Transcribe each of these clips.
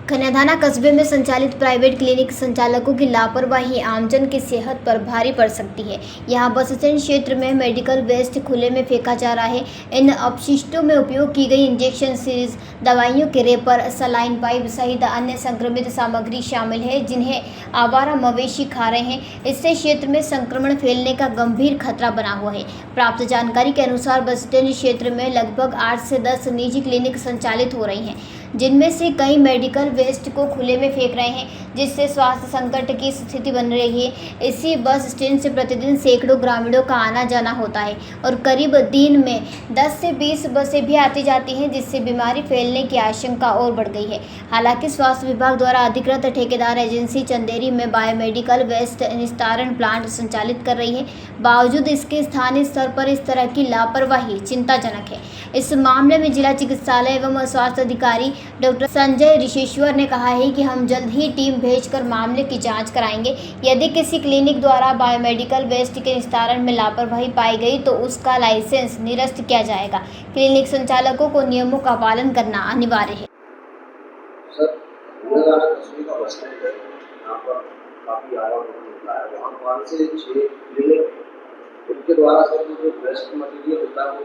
कन्याधाना कस्बे में संचालित प्राइवेट क्लिनिक संचालकों की लापरवाही आमजन की सेहत पर भारी पड़ सकती है। यहां बस स्टैंड क्षेत्र में मेडिकल वेस्ट खुले में फेंका जा रहा है। इन अपशिष्टों में उपयोग की गई इंजेक्शन सीरीज, दवाइयों के रेपर, सलाइन पाइप सहित अन्य संक्रमित सामग्री शामिल है, जिन्हें आवारा मवेशी खा रहे हैं। इससे क्षेत्र में संक्रमण फैलने का गंभीर खतरा बना हुआ है। प्राप्त जानकारी के अनुसार बस स्टैंड क्षेत्र में लगभग 8 से 10 निजी क्लिनिक संचालित हो रही हैं, जिनमें से कई मेडिकल वेस्ट को खुले में फेंक रहे हैं, जिससे स्वास्थ्य संकट की स्थिति बन रही है। इसी बस स्टैंड से प्रतिदिन सैकड़ों ग्रामीणों का आना जाना होता है और करीब दिन में 10 से 20 बसें भी आती जाती हैं, जिससे बीमारी फैलने की आशंका और बढ़ गई है। हालांकि स्वास्थ्य विभाग द्वारा अधिकृत ठेकेदार एजेंसी चंदेरी में बायोमेडिकल वेस्ट निस्तारण प्लांट संचालित कर रही है, बावजूद इसके स्थानीय स्तर पर इस तरह की लापरवाही चिंताजनक है। इस मामले में जिला चिकित्सालय एवं स्वास्थ्य अधिकारी डॉक्टर संजय ऋषेश्वर ने कहा है कि हम जल्द ही टीम भेजकर मामले की जांच कराएंगे। यदि किसी क्लिनिक द्वारा बायोमेडिकल वेस्ट के निस्तारण में लापरवाही पाई गई तो उसका लाइसेंस निरस्त किया जाएगा। क्लिनिक संचालकों को नियमों का पालन करना अनिवार्य है। सर, कन्याधाना कस्बे का बस स्टैंड है, यहाँ पर काफ़ी आवागमन होता है। वहाँ 5 से 6 क्लिनिक, उनके द्वारा सर जो वेस्ट मटेरियल होता है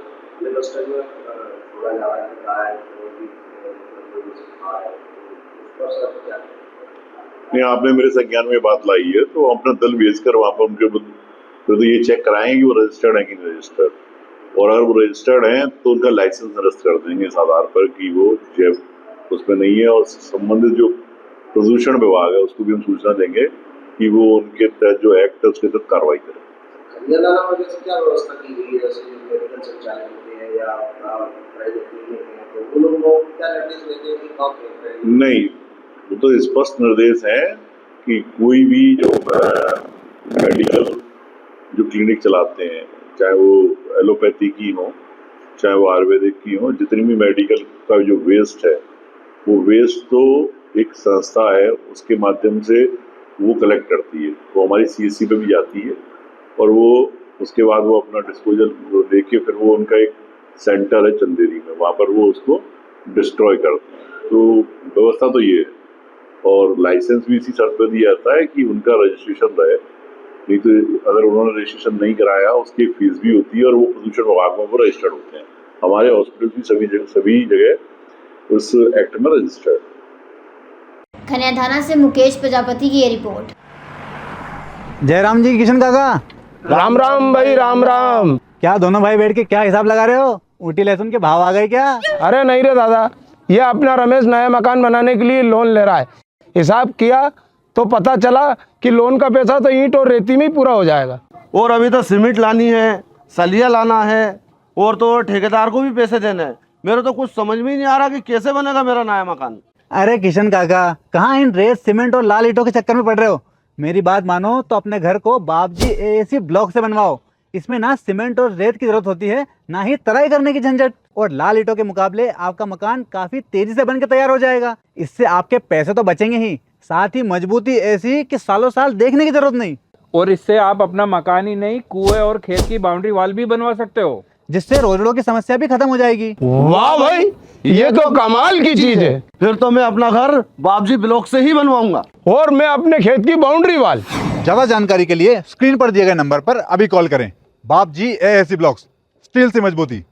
वो बस स्टैंड में छोड़ा जा रहा है, गाय और भी खा है, उस पर सर क्या? नहीं, आपने मेरे संज्ञान में बात लाई है तो अपना दल भेजकर वहाँ पर उनके तो ये चेक कराएंगे कि वो रजिस्टर्ड है कि नहीं रजिस्टर्ड, और अगर वो रजिस्टर्ड हैं तो उनका लाइसेंस निरस्त कर देंगे इस आधार पर कि वो जैव उसमें नहीं है। और संबंधित जो प्रदूषण विभाग है उसको भी हम सूचना देंगे कि वो उनके तहत जो एक्ट है उसके तहत कार्रवाई करें। कन्याधाना में जैसे क्या व्यवस्था की गई है, जैसे मेडिकल संचालक होते हैं या प्राइवेट क्लिनिक है, तो वो लोग को क्या निर्देश देते हैं कि कहाँ फेंक रहे हैं? नहीं, वो तो स्पष्ट निर्देश है कि कोई भी जो मेडिकल जो क्लिनिक चलाते हैं, चाहे वो एलोपैथी की हो चाहे वो आयुर्वेदिक की हो, जितनी भी मेडिकल का जो वेस्ट है वो वेस्ट तो एक संस्था है, उसके माध्यम से वो कलेक्ट करती है, वो हमारी CSC पे भी जाती है और वो उसके बाद वो अपना डिस्पोजल लेके फिर वो उनका एक सेंटर है चंदेरी में, वहाँ पर वो उसको डिस्ट्रॉय करते हैं। तो व्यवस्था तो ये है, और लाइसेंस भी इसी शर्त पर दिया जाता है कि उनका रजिस्ट्रेशन रहे, नहीं तो अगर उन्होंने रजिस्ट्रेशन नहीं कराया उसकी फीस भी होती है और वो प्रदूषण विभाग में वो रजिस्टर्ड होते हैं। हमारे हॉस्पिटल भी सभी जगह उस एक्ट में रजिस्टर्ड। कन्याधाना से मुकेश प्रजापति की ये रिपोर्ट। जयराम जी, किशन काका। राम राम भाई, राम राम। क्या दोनों भाई बैठ के क्या हिसाब लगा रहे हो? ऊटी लहसुन के भाव आ गए क्या? अरे नहीं रे दादा, ये अपना रमेश नया मकान बनाने के लिए लोन ले रहा है। हिसाब किया तो पता चला कि लोन का पैसा तो ईंट और रेती में ही पूरा हो जाएगा। और अभी तो सीमेंट लानी है, सलिया लाना है, और तो ठेकेदार को भी पैसे देने हैं। मेरे तो कुछ समझ में ही नहीं आ रहा कि कैसे बनेगा मेरा नया मकान। अरे किशन काका, कहाँ इन रेत सीमेंट और लाल ईंटों के चक्कर में पड़ रहे हो? मेरी बात मानो तो अपने घर को बाबजी AAC ब्लॉक से बनवाओ। इसमें ना सीमेंट और रेत की जरूरत होती है, ना ही तराई करने की झंझट, और लाल ईंटों के मुकाबले आपका मकान काफी तेजी से बनकर तैयार हो जाएगा। इससे आपके पैसे तो बचेंगे ही, साथ ही मजबूती ऐसी कि सालों साल देखने की जरूरत नहीं। और इससे आप अपना मकान ही नहीं, कुएं और खेत की बाउंड्री वॉल भी बनवा सकते हो, जिससे रोजड़ों की समस्या भी खत्म हो जाएगी। वाह भाई, ये तो कमाल की चीज है। फिर तो मैं अपना घर बाबजी ब्लॉक से ही बनवाऊंगा। और मैं अपने खेत की बाउंड्री वाल। ज्यादा जानकारी के लिए स्क्रीन पर दिए गए नंबर पर अभी कॉल करें। बाबजी AAC ब्लॉक्स, स्टील से मजबूती।